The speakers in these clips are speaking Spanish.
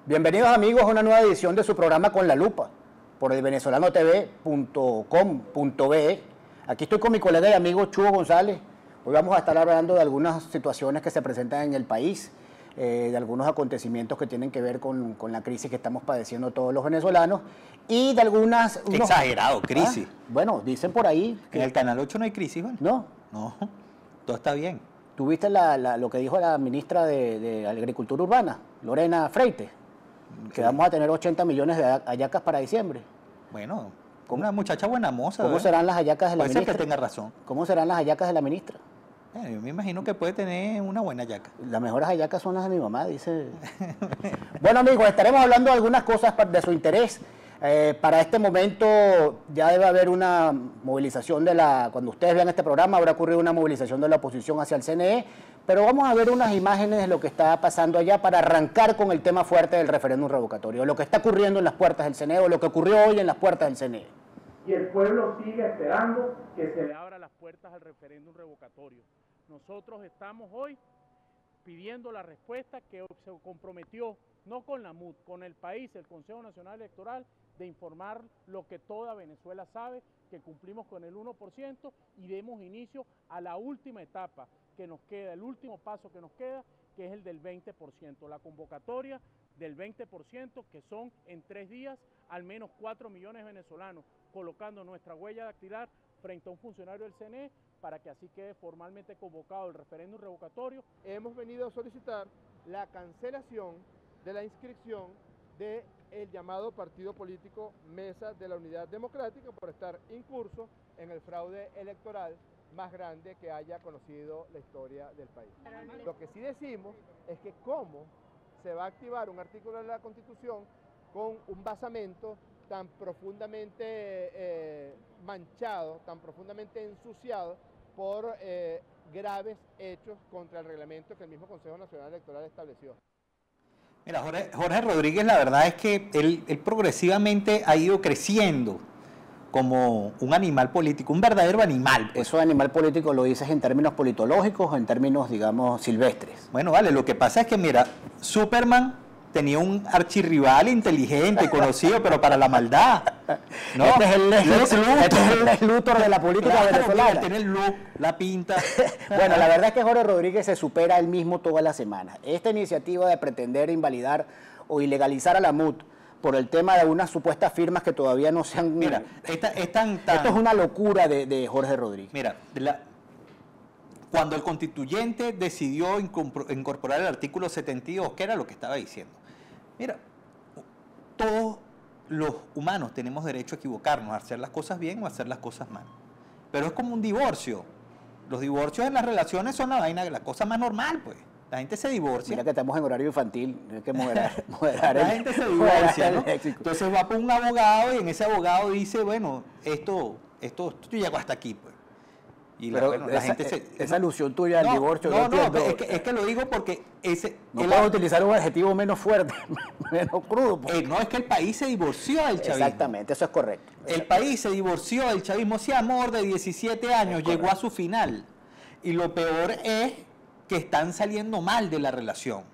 Bienvenidos amigos a una nueva edición de su programa Con la Lupa por el venezolanotv.com.be. Aquí estoy con mi colega y amigo Chugo González. Hoy vamos a estar hablando de algunas situaciones que se presentan en el país, de algunos acontecimientos que tienen que ver con la crisis que estamos padeciendo todos los venezolanos y de algunas... Exagerado, crisis. Bueno, dicen por ahí... En el Canal 8 no hay crisis, ¿vale? No. No, todo está bien. ¿Tú viste lo que dijo la ministra de Agricultura Urbana, Lorena Freite? Que vamos a tener 80 millones de hallacas para diciembre. Bueno, una muchacha buena moza. ¿Cómo serán las hallacas de la ministra? Puede ser que tenga razón. ¿Cómo serán las hallacas de la ministra? Yo me imagino que puede tener una buena hallaca. Las mejores hallacas son las de mi mamá, dice. Bueno, amigos, estaremos hablando de algunas cosas de su interés. Para este momento ya debe haber una movilización cuando ustedes vean este programa, habrá ocurrido una movilización de la oposición hacia el CNE, pero vamos a ver unas imágenes de lo que está pasando allá para arrancar con el tema fuerte del referéndum revocatorio, lo que está ocurriendo en las puertas del CNE o lo que ocurrió hoy en las puertas del CNE. Y el pueblo sigue esperando que se le abra las puertas al referéndum revocatorio. Nosotros estamos hoy pidiendo la respuesta que se comprometió, no con la MUD, con el país, el Consejo Nacional Electoral, de informar lo que toda Venezuela sabe, que cumplimos con el 1% y demos inicio a la última etapa que nos queda, el último paso que nos queda, que es el del 20%, la convocatoria del 20%, que son en 3 días al menos 4 millones de venezolanos, colocando nuestra huella dactilar frente a un funcionario del CNE para que así quede formalmente convocado el referéndum revocatorio. Hemos venido a solicitar la cancelación de la inscripción del llamado partido político Mesa de la Unidad Democrática por estar incurso en el fraude electoral más grande que haya conocido la historia del país. Lo que sí decimos es que cómo se va a activar un artículo de la Constitución con un basamento tan profundamente manchado, tan profundamente ensuciado por graves hechos contra el reglamento que el mismo Consejo Nacional Electoral estableció. Mira, Jorge Rodríguez, la verdad es que él progresivamente ha ido creciendo como un animal político, un verdadero animal. Pues. ¿Eso de animal político lo dices en términos politológicos o en términos, digamos, silvestres? Bueno, vale, lo que pasa es que, mira, Superman tenía un archirrival inteligente, conocido, pero para la maldad. ¿No? Este es el Lex Luthor de la política venezolana. Tiene el look, la pinta. Bueno, la verdad es que Jorge Rodríguez se supera él mismo todas las semanas. Esta iniciativa de pretender invalidar o ilegalizar a la MUD por el tema de unas supuestas firmas que todavía no se han... Mira, esto es una locura de Jorge Rodríguez. Mira, cuando el constituyente decidió incorporar el artículo 72, ¿qué era lo que estaba diciendo? Mira, todos los humanos tenemos derecho a equivocarnos, a hacer las cosas bien o a hacer las cosas mal. Pero es como un divorcio. Los divorcios en las relaciones son la cosa más normal, pues. La gente se divorcia. Mira que estamos en horario infantil, hay que moderar la gente se divorcia, ¿no? Entonces va por un abogado y en ese abogado dice, bueno, esto llegó hasta aquí, pues. Y pero la gente esa alusión tuya al divorcio... No, es que lo digo porque no puedo utilizar un adjetivo menos fuerte, menos crudo. No, es que el país se divorció del chavismo. Exactamente, eso es correcto. El país se divorció del chavismo. Ese amor de 17 años llegó a su final. Y lo peor es que están saliendo mal de la relación.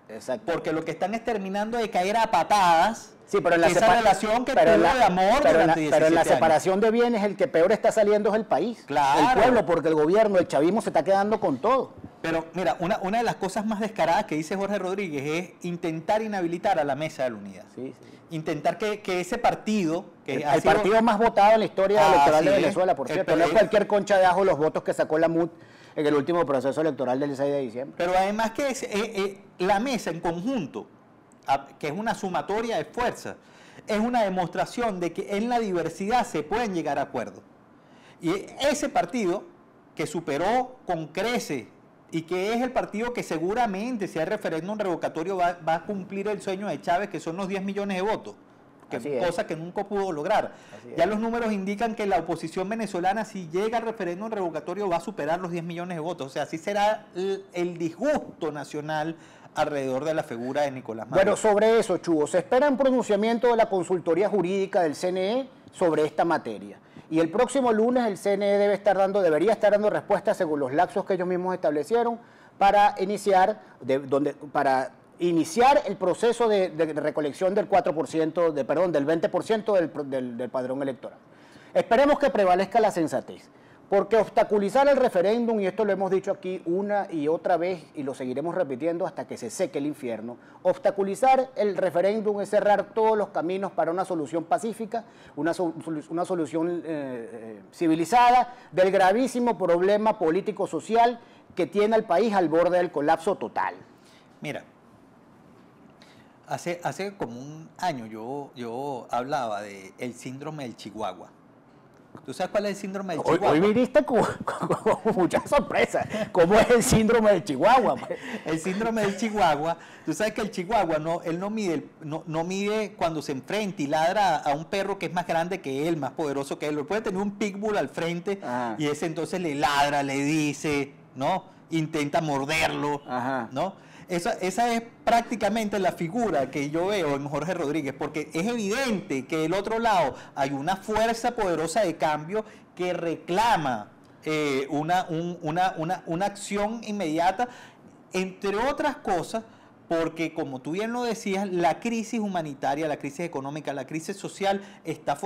Porque lo que están es terminando de caer a patadas... Sí, pero en la esa relación que tuvo de amor durante 17 pero en la años. separación de bienes el que peor está saliendo es el país, claro. El pueblo, porque el gobierno, el chavismo se está quedando con todo. Pero mira, una de las cosas más descaradas que dice Jorge Rodríguez es intentar inhabilitar a la Mesa de la Unidad. Sí. Intentar que ese partido... el partido más votado en la historia electoral de Venezuela, por cierto. No es cualquier concha de ajo los votos que sacó la MUD en el último proceso electoral del 6 de diciembre. Pero además que la mesa en conjunto, que es una sumatoria de fuerzas, es una demostración de que en la diversidad se pueden llegar a acuerdos. Y ese partido que superó con creces y que es el partido que seguramente, si hay referéndum revocatorio, va a cumplir el sueño de Chávez, que son los 10 millones de votos, cosa que nunca pudo lograr. Ya los números indican que la oposición venezolana, si llega al referéndum revocatorio, va a superar los 10 millones de votos. O sea, así será el disgusto nacional alrededor de la figura de Nicolás Maduro. Bueno, sobre eso, Chugo, se espera un pronunciamiento de la consultoría jurídica del CNE sobre esta materia. Y el próximo lunes el CNE debería estar dando respuestas según los lapsos que ellos mismos establecieron para iniciar, para iniciar el proceso de recolección del 4%, del 20% del padrón electoral. Esperemos que prevalezca la sensatez, porque obstaculizar el referéndum, y esto lo hemos dicho aquí una y otra vez y lo seguiremos repitiendo hasta que se seque el infierno, obstaculizar el referéndum es cerrar todos los caminos para una solución pacífica, una solución civilizada del gravísimo problema político-social que tiene al país al borde del colapso total. Mira, hace como un año yo hablaba del síndrome del Chihuahua. ¿Tú sabes cuál es el síndrome del Chihuahua? Hoy viniste con mucha sorpresa. ¿Cómo es el síndrome del Chihuahua? El síndrome del Chihuahua, tú sabes que el Chihuahua no mide cuando se enfrenta y ladra a un perro que es más grande que él, más poderoso que él. Lo puede tener un pitbull al frente. Ajá. Y ese entonces le ladra, le dice, ¿no? Intenta morderlo, ajá, ¿no? Esa es prácticamente la figura que yo veo en Jorge Rodríguez, porque es evidente que del otro lado hay una fuerza poderosa de cambio que reclama una acción inmediata, entre otras cosas, porque como tú bien lo decías, la crisis humanitaria, la crisis económica, la crisis social está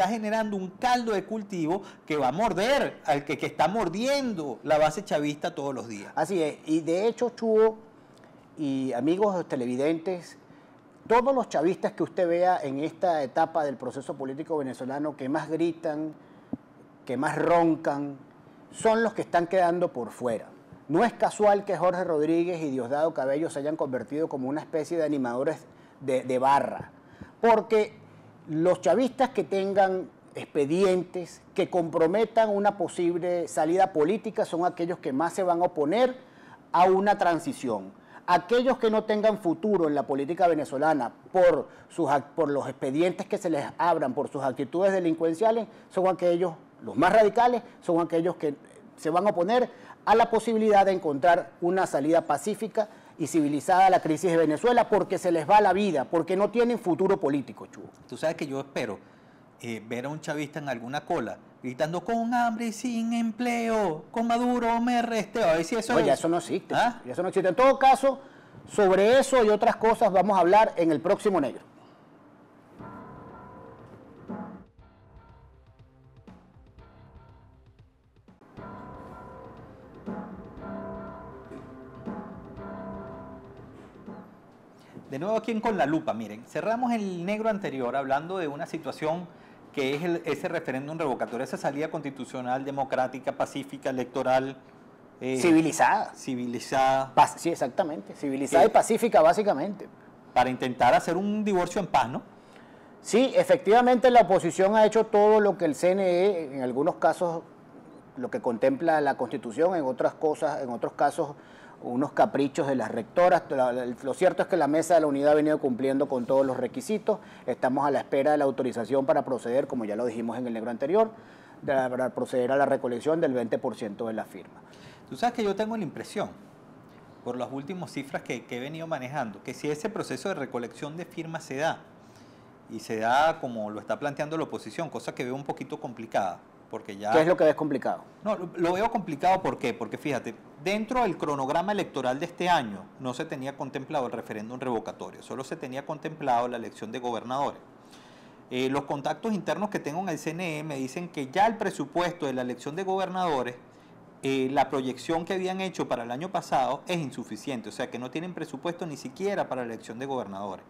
generando un caldo de cultivo que va a morder, que está mordiendo la base chavista todos los días. Así es, y de hecho, Chugo y amigos televidentes, todos los chavistas que usted vea en esta etapa del proceso político venezolano que más gritan, que más roncan, son los que están quedando por fuera. No es casual que Jorge Rodríguez y Diosdado Cabello se hayan convertido como una especie de animadores de barra, porque los chavistas que tengan expedientes que comprometan una posible salida política son aquellos que más se van a oponer a una transición. Aquellos que no tengan futuro en la política venezolana por los expedientes que se les abran, por sus actitudes delincuenciales, son aquellos, los más radicales, son aquellos que se van a oponer a la posibilidad de encontrar una salida pacífica y civilizada a la crisis de Venezuela, porque se les va la vida, porque no tienen futuro político, Chugo. Tú sabes que yo espero ver a un chavista en alguna cola gritando con hambre y sin empleo, con Maduro me arresteo, a ver si eso ya eso no existe. ¿Ah? Ya eso no existe. En todo caso, sobre eso y otras cosas vamos a hablar en el próximo Negro. De nuevo aquí en Con la Lupa, miren, cerramos el negro anterior hablando de una situación que es ese referéndum revocatorio, esa salida constitucional, democrática, pacífica, electoral. Civilizada. Civilizada. Sí, exactamente, civilizada y pacífica básicamente. Para intentar hacer un divorcio en paz, ¿no? Sí, efectivamente la oposición ha hecho todo lo que el CNE, en algunos casos lo que contempla la Constitución, en otros casos unos caprichos de las rectoras. Lo cierto es que la Mesa de la Unidad ha venido cumpliendo con todos los requisitos. Estamos a la espera de la autorización para proceder, como ya lo dijimos en el negro anterior, para proceder a la recolección del 20% de la firma. Tú sabes que yo tengo la impresión, por las últimas cifras que he venido manejando, que si ese proceso de recolección de firmas se da, y se da como lo está planteando la oposición, cosa que veo un poquito complicada, porque ya... ¿Qué es lo que ves complicado? No, lo veo complicado, ¿por qué? Porque fíjate, dentro del cronograma electoral de este año no se tenía contemplado el referéndum revocatorio, solo se tenía contemplado la elección de gobernadores. Los contactos internos que tengo en el CNE me dicen que ya el presupuesto de la elección de gobernadores, la proyección que habían hecho para el año pasado es insuficiente, o sea que no tienen presupuesto ni siquiera para la elección de gobernadores.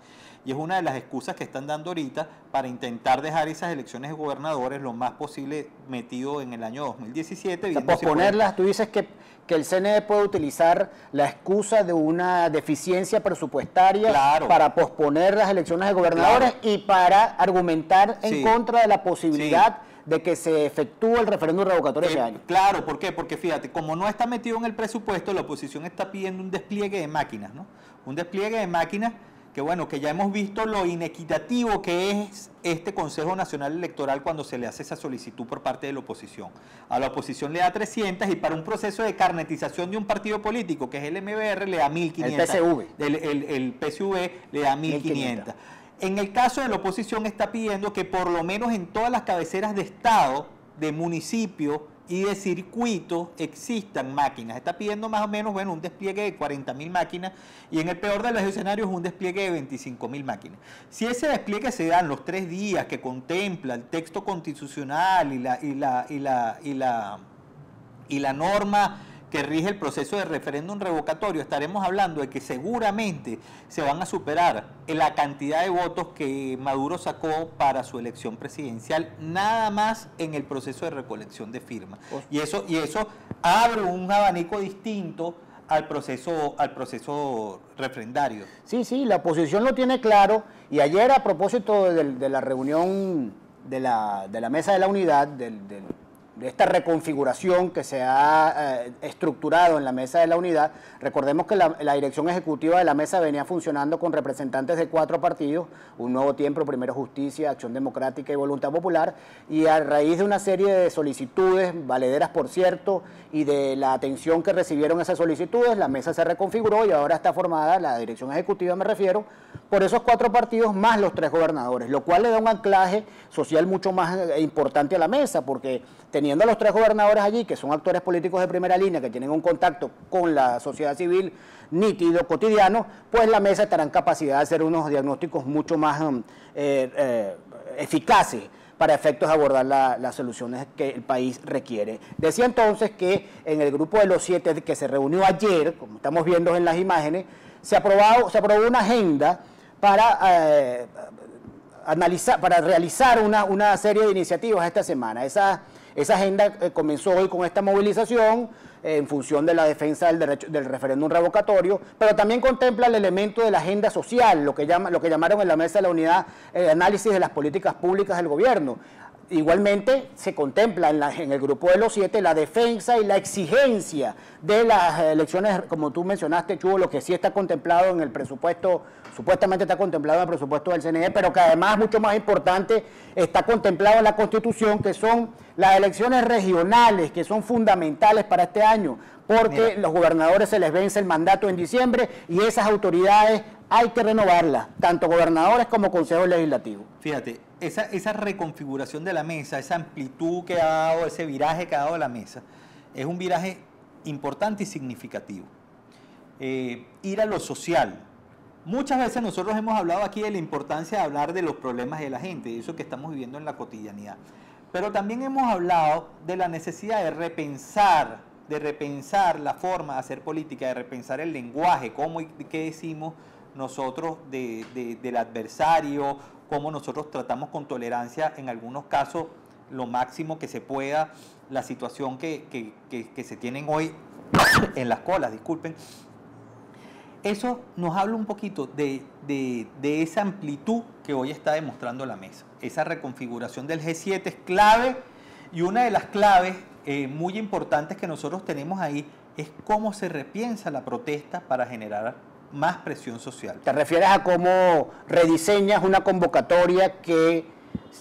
Y es una de las excusas que están dando ahorita para intentar dejar esas elecciones de gobernadores lo más posible metido en el año 2017. O sea, posponerlas, tú dices que el CNE puede utilizar la excusa de una deficiencia presupuestaria, claro, para posponer las elecciones de gobernadores, claro, y para argumentar en contra de la posibilidad de que se efectúe el referéndum revocatorio ese año. Claro, ¿por qué? Porque fíjate, como no está metido en el presupuesto, la oposición está pidiendo un despliegue de máquinas, ¿no? Un despliegue de máquinas que, bueno, que ya hemos visto lo inequitativo que es este Consejo Nacional Electoral cuando se le hace esa solicitud por parte de la oposición. A la oposición le da 300 y para un proceso de carnetización de un partido político, que es el MBR, le da 1.500. El PSV le da 1.500. En el caso de la oposición está pidiendo que por lo menos en todas las cabeceras de estado, de municipio y de circuito existan máquinas. Está pidiendo más o menos, bueno, un despliegue de 40.000 máquinas y en el peor de los escenarios un despliegue de 25.000 máquinas. Si ese despliegue se da en los 3 días que contempla el texto constitucional y la norma que rige el proceso de referéndum revocatorio, estaremos hablando de que seguramente se van a superar la cantidad de votos que Maduro sacó para su elección presidencial, nada más en el proceso de recolección de firmas. Y eso abre un abanico distinto al proceso referendario. Sí, sí, la oposición lo tiene claro, y ayer a propósito de la reunión de la Mesa de la Unidad, de esta reconfiguración que se ha estructurado en la Mesa de la Unidad. Recordemos que la dirección ejecutiva de la mesa venía funcionando con representantes de 4 partidos, Un Nuevo Tiempo, Primero Justicia, Acción Democrática y Voluntad Popular, y a raíz de una serie de solicitudes, valederas por cierto, y de la atención que recibieron esas solicitudes, la mesa se reconfiguró y ahora está formada, la dirección ejecutiva me refiero, por esos 4 partidos más los 3 gobernadores, lo cual le da un anclaje social mucho más importante a la mesa, porque teniendo a los 3 gobernadores allí, que son actores políticos de primera línea, que tienen un contacto con la sociedad civil nítido, cotidiano, pues la mesa estará en capacidad de hacer unos diagnósticos mucho más eficaces para efectos de abordar las soluciones que el país requiere. Decía entonces que en el grupo de los 7 que se reunió ayer, como estamos viendo en las imágenes, se aprobó una agenda para realizar una serie de iniciativas esta semana. Esa agenda comenzó hoy con esta movilización en función de la defensa del referéndum revocatorio, pero también contempla el elemento de la agenda social, lo que llamaron en la Mesa de la Unidad el análisis de las políticas públicas del gobierno. Igualmente se contempla en el grupo de los 7 la defensa y la exigencia de las elecciones, como tú mencionaste, Chugo, lo que sí está contemplado en el presupuesto, supuestamente está contemplado en el presupuesto del CNE, pero que además, mucho más importante, está contemplado en la Constitución, que son las elecciones regionales, que son fundamentales para este año, porque los gobernadores se les vence el mandato en diciembre y esas autoridades hay que renovarlas, tanto gobernadores como consejos legislativos. Fíjate, esa reconfiguración de la mesa, esa amplitud que ha dado, ese viraje que ha dado la mesa, es un viraje importante y significativo. Ir a lo social. Muchas veces nosotros hemos hablado aquí de la importancia de hablar de los problemas de la gente, de eso que estamos viviendo en la cotidianidad. Pero también hemos hablado de la necesidad de repensar la forma de hacer política, de repensar el lenguaje, cómo y qué decimos nosotros del adversario, cómo nosotros tratamos con tolerancia, en algunos casos, lo máximo que se pueda, la situación que se tienen hoy en las colas, disculpen. Eso nos habla un poquito de esa amplitud que hoy está demostrando la mesa. Esa reconfiguración del G7 es clave, y una de las claves muy importantes que nosotros tenemos ahí es cómo se repiensa la protesta para generar más presión social. ¿Te refieres a cómo rediseñas una convocatoria que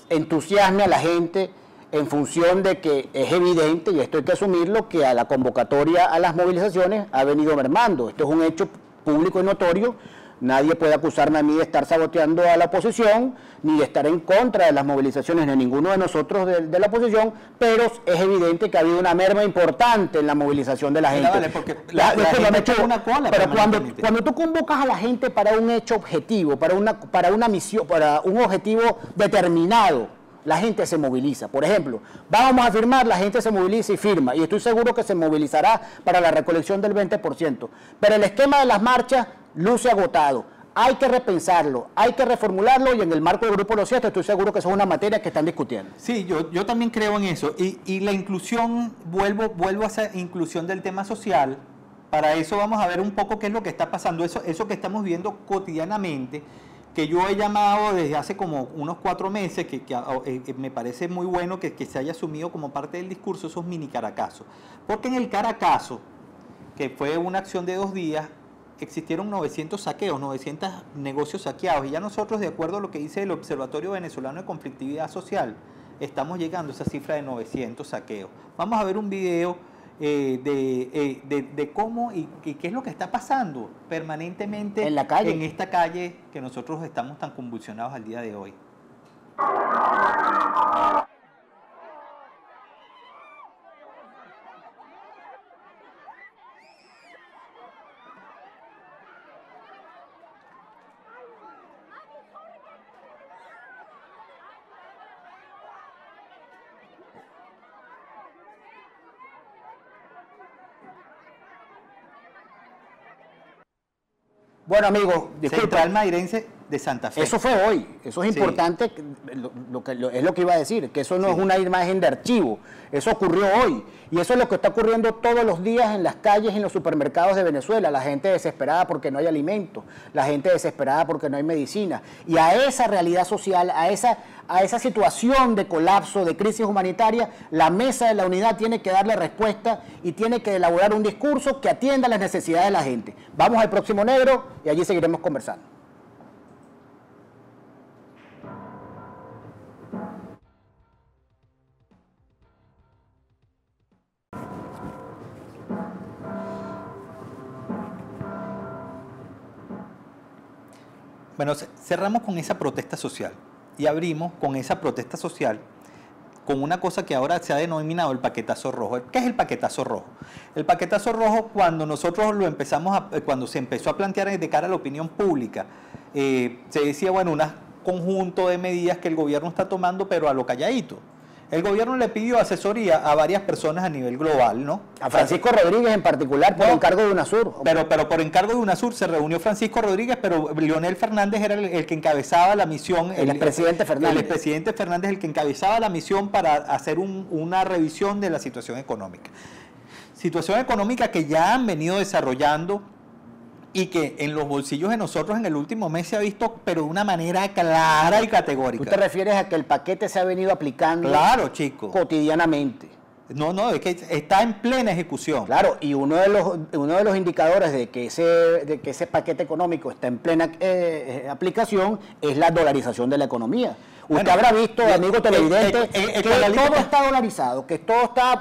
entusiasme a la gente en función de que es evidente, y esto hay que asumirlo, que a la convocatoria a las movilizaciones ha venido mermando? Esto es un hecho público y notorio. Nadie puede acusarme a mí de estar saboteando a la oposición, ni de estar en contra de las movilizaciones de ninguno de nosotros de la oposición, pero es evidente que ha habido una merma importante en la movilización de la gente. Vale, porque la gente tiene una cola. Pero cuando tú convocas a la gente para un hecho objetivo, para una misión, para un objetivo determinado, la gente se moviliza. Por ejemplo, vamos a firmar, la gente se moviliza y firma, y estoy seguro que se movilizará para la recolección del 20%. Pero el esquema de las marchas luce agotado. Hay que repensarlo, hay que reformularlo, y en el marco del Grupo de los 7 estoy seguro que eso es una materia que están discutiendo. Sí, yo también creo en eso. Y la inclusión, vuelvo a esa inclusión del tema social. Para eso vamos a ver un poco qué es lo que está pasando, eso que estamos viendo cotidianamente, que yo he llamado desde hace como unos 4 meses, que me parece muy bueno que se haya asumido como parte del discurso, esos mini caracazos. Porque en el Caracazo, que fue una acción de 2 días, existieron 900 saqueos, 900 negocios saqueados, y ya nosotros, de acuerdo a lo que dice el Observatorio Venezolano de Conflictividad Social, estamos llegando a esa cifra de 900 saqueos. Vamos a ver un video de cómo y qué es lo que está pasando permanentemente en la calle, en esta calle que nosotros estamos tan convulsionados al día de hoy. Bueno, amigos, disculpa. Central Mairense de Santa Fe. Eso fue hoy, eso es Sí. importante, es lo que iba a decir, que eso no es una imagen de archivo, eso ocurrió hoy, y eso es lo que está ocurriendo todos los días en las calles y en los supermercados de Venezuela, la gente desesperada porque no hay alimentos, la gente desesperada porque no hay medicina, y a esa realidad social, a esa situación de colapso, de crisis humanitaria, la Mesa de la Unidad tiene que darle respuesta y tiene que elaborar un discurso que atienda las necesidades de la gente. Vamos al próximo negro y allí seguiremos conversando. Bueno, cerramos con esa protesta social y abrimos con esa protesta social con una cosa que ahora se ha denominado el paquetazo rojo. ¿Qué es el paquetazo rojo? El paquetazo rojo, cuando nosotros lo empezamos cuando se empezó a plantear de cara a la opinión pública, se decía, bueno, un conjunto de medidas que el gobierno está tomando, pero a lo calladito. El gobierno le pidió asesoría a varias personas a nivel global, ¿no? A Francisco Rodríguez en particular por encargo de UNASUR. Pero por encargo de UNASUR se reunió Francisco Rodríguez, pero Leonel Fernández era el que encabezaba la misión. El expresidente Fernández. El expresidente Fernández, el que encabezaba la misión para hacer una revisión de la situación económica. Situación económica que ya han venido desarrollando y que en los bolsillos de nosotros en el último mes se ha visto, pero de una manera clara y categórica. ¿Tú te refieres a que el paquete se ha venido aplicando chico. cotidianamente? No, es que está en plena ejecución. Claro, y uno de los indicadores de que ese paquete económico está en plena aplicación es la dolarización de la economía. Usted habrá visto, amigo televidente, que todo está dolarizado, que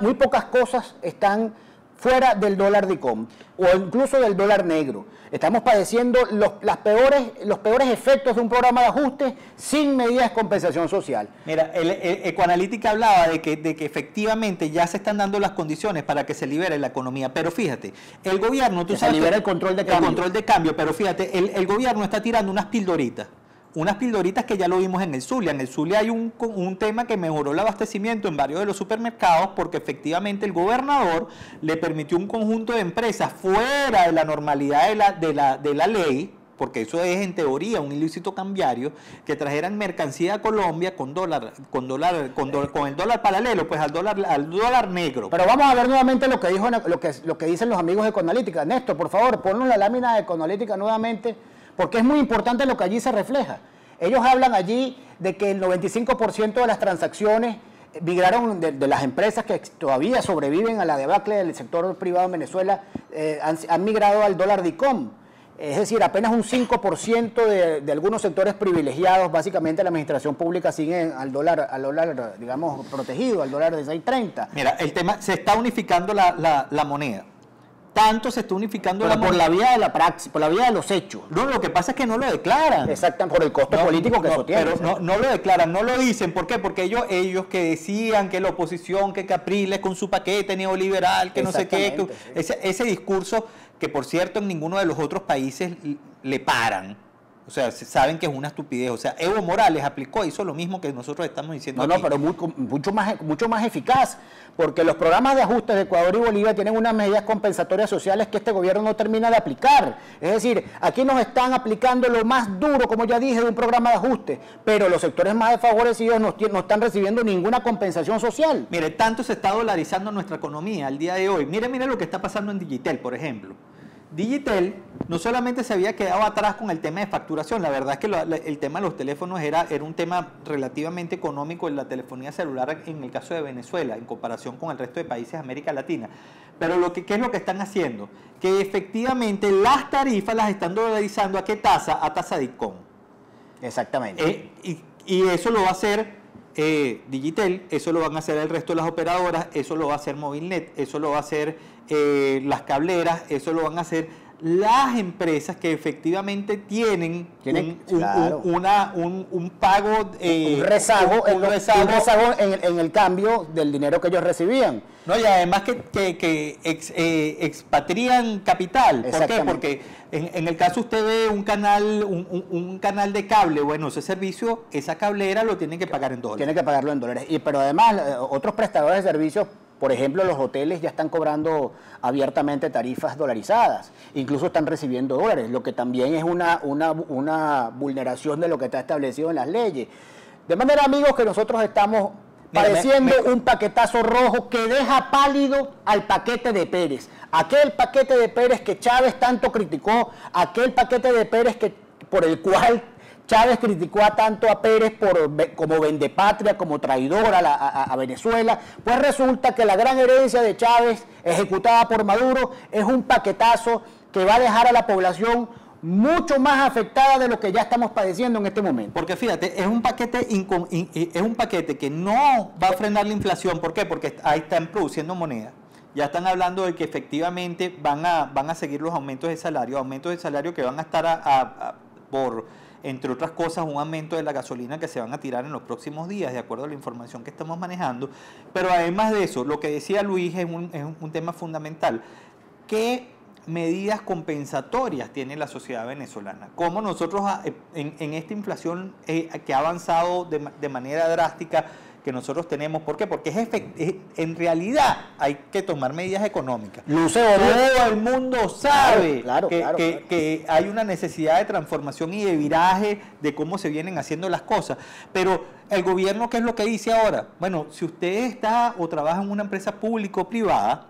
muy pocas cosas están fuera del dólar DICOM o incluso del dólar negro. Estamos padeciendo los peores efectos de un programa de ajuste sin medidas de compensación social. Mira, Ecoanalítica hablaba de que efectivamente ya se están dando las condiciones para que se libere la economía, pero fíjate, el gobierno... se libera el control de cambio. El control de cambio, pero fíjate, el gobierno está tirando unas pildoritas que ya lo vimos en el Zulia. En el Zulia hay un tema que mejoró el abastecimiento en varios de los supermercados porque efectivamente el gobernador le permitió un conjunto de empresas fuera de la normalidad de la ley, porque eso es en teoría un ilícito cambiario, que trajeran mercancía a Colombia con el dólar paralelo, pues al dólar negro. Pero vamos a ver nuevamente lo que dicen los amigos de Ecoanalítica. Néstor, por favor, ponnos la lámina de Ecoanalítica nuevamente, porque es muy importante lo que allí se refleja. Ellos hablan allí de que el 95% de las transacciones migraron de las empresas que todavía sobreviven a la debacle del sector privado en Venezuela, han migrado al dólar DICOM. Es decir, apenas un 5% de algunos sectores privilegiados, básicamente la administración pública, siguen al dólar, digamos, protegido, al dólar de 6.30. Mira, el tema, se está unificando la moneda. Tanto se está unificando la moneda. Por la vía de la praxis, por la vía de los hechos. No, lo que pasa es que no lo declaran. Exactamente, por el costo político que eso tiene. Pero no lo declaran, no lo dicen. ¿Por qué? Porque ellos que decían que la oposición, que Capriles con su paquete neoliberal, que no sé qué, ese discurso que por cierto en ninguno de los otros países le paran. O sea, saben que es una estupidez. O sea, Evo Morales hizo lo mismo que nosotros estamos diciendo aquí. No, pero mucho más eficaz, porque los programas de ajustes de Ecuador y Bolivia tienen unas medidas compensatorias sociales que este gobierno no termina de aplicar. Es decir, aquí nos están aplicando lo más duro, como ya dije, de un programa de ajuste, pero los sectores más desfavorecidos no están recibiendo ninguna compensación social. Mire, tanto se está dolarizando nuestra economía al día de hoy. Mire lo que está pasando en Digitel, por ejemplo. Digitel no solamente se había quedado atrás con el tema de facturación, la verdad es que el tema de los teléfonos era un tema relativamente económico en la telefonía celular en el caso de Venezuela, en comparación con el resto de países de América Latina. Pero ¿qué es lo que están haciendo? Que efectivamente las tarifas las están dolarizando ¿a qué tasa? A tasa DICOM. Exactamente. Y eso lo va a hacer Digitel, eso lo van a hacer el resto de las operadoras, eso lo va a hacer Movilnet, eso lo va a hacer las cableras, eso lo van a hacer las empresas que efectivamente tienen un pago, un rezago en el cambio del dinero que ellos recibían. No, y además que expatrian capital. ¿Por qué? Porque en el caso usted ve un canal de cable, bueno, ese servicio, esa cablera lo tienen que pagar en dólares. Tiene que pagarlo en dólares. Pero además otros prestadores de servicios Por ejemplo, los hoteles ya están cobrando abiertamente tarifas dolarizadas, incluso están recibiendo dólares, lo que también es una vulneración de lo que está establecido en las leyes. De manera, amigos, que nosotros estamos padeciendo un paquetazo rojo que deja pálido al paquete de Pérez. Aquel paquete de Pérez que Chávez tanto criticó, aquel paquete de Pérez por el cual Chávez criticó tanto a Pérez como vendepatria, como traidor a Venezuela, pues resulta que la gran herencia de Chávez, ejecutada por Maduro, es un paquetazo que va a dejar a la población mucho más afectada de lo que ya estamos padeciendo en este momento. Porque fíjate, es un paquete que no va a frenar la inflación. ¿Por qué? Porque ahí están produciendo moneda. Ya están hablando de que efectivamente van a seguir los aumentos de salario que van a estar entre otras cosas, un aumento de la gasolina que se van a tirar en los próximos días, de acuerdo a la información que estamos manejando. Pero además de eso, lo que decía Luis es un tema fundamental. ¿Qué medidas compensatorias tiene la sociedad venezolana? ¿Cómo nosotros en esta inflación que ha avanzado de manera drástica que nosotros tenemos? ¿Por qué? Porque en realidad hay que tomar medidas económicas. Todo el mundo sabe que hay una necesidad de transformación y de viraje de cómo se vienen haciendo las cosas. Pero el gobierno, ¿qué es lo que dice ahora? Bueno, si usted está o trabaja en una empresa pública o privada,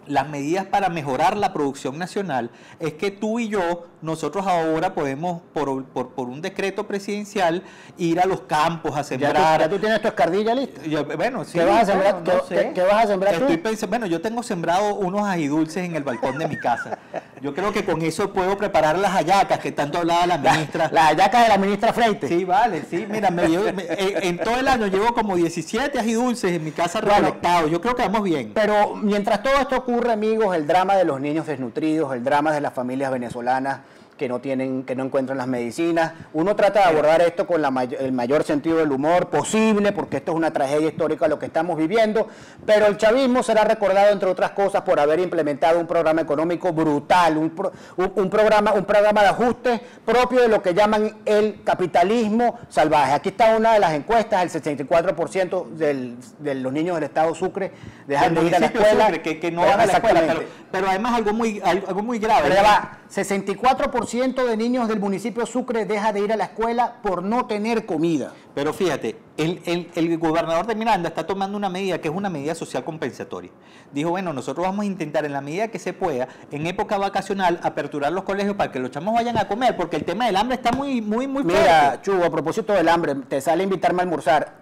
las medidas para mejorar la producción nacional es que tú y yo, nosotros ahora podemos, por un decreto presidencial, ir a los campos a sembrar. ¿Ya tú tienes tu escardilla lista? Bueno, sí. ¿Qué vas a sembrar? No sé. ¿Qué vas a sembrar tú? Estoy pensando, bueno, yo tengo sembrado unos ajidulces en el balcón de mi casa. Yo creo que con eso puedo preparar las hallacas que tanto hablaba la ministra. Las hallacas de la ministra Freite. Sí, vale, sí. Mira, en todo el año llevo como 17 ajidulces en mi casa recolectados. Yo creo que vamos bien. Pero mientras todo esto ocurre, amigos, el drama de los niños desnutridos, el drama de las familias venezolanas que no encuentran las medicinas. Uno trata de abordar esto con el mayor sentido del humor posible, porque esto es una tragedia histórica lo que estamos viviendo, pero el chavismo será recordado, entre otras cosas, por haber implementado un programa económico brutal, un programa de ajustes propio de lo que llaman el capitalismo salvaje. Aquí está una de las encuestas: el 64% de los niños del estado Sucre dejan de ir a la escuela. Sucre, que no van a la escuela, pero además algo muy grave. Pero ya va, 64% de niños del municipio Sucre deja de ir a la escuela por no tener comida. Pero fíjate, el gobernador de Miranda está tomando una medida que es una medida social compensatoria. Dijo, bueno, nosotros vamos a intentar en la medida que se pueda, en época vacacional, aperturar los colegios para que los chamos vayan a comer, porque el tema del hambre está muy fuerte. Mira, Chugo, a propósito del hambre, te sale a invitarme a almorzar.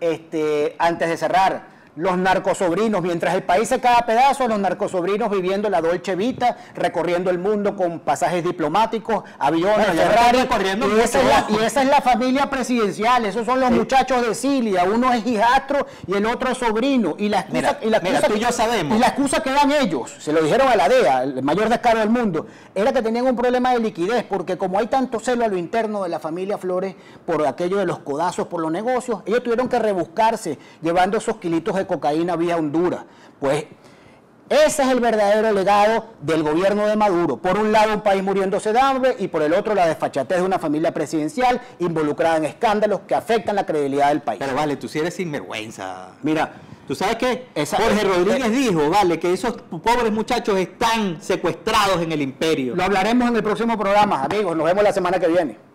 Antes de cerrar, los narcosobrinos, mientras el país se cae a pedazos, los narcosobrinos viviendo la Dolce Vita, recorriendo el mundo con pasajes diplomáticos, aviones, Ferrari, y esa es la familia presidencial. Esos son los muchachos de Cilia, uno es hijastro y el otro es sobrino, y la excusa que dan ellos, se lo dijeron a la DEA, el mayor descaro del mundo, era que tenían un problema de liquidez, porque como hay tanto celo a lo interno de la familia Flores por aquello de los codazos por los negocios, ellos tuvieron que rebuscarse llevando esos kilitos de cocaína vía Honduras. Pues ese es el verdadero legado del gobierno de Maduro. Por un lado, un país muriéndose de hambre, y por el otro, la desfachatez de una familia presidencial involucrada en escándalos que afectan la credibilidad del país. Pero vale, tú sí eres sinvergüenza. Mira, ¿tú sabes qué? Jorge Rodríguez dijo, vale, que esos pobres muchachos están secuestrados en el imperio. Lo hablaremos en el próximo programa, amigos. Nos vemos la semana que viene.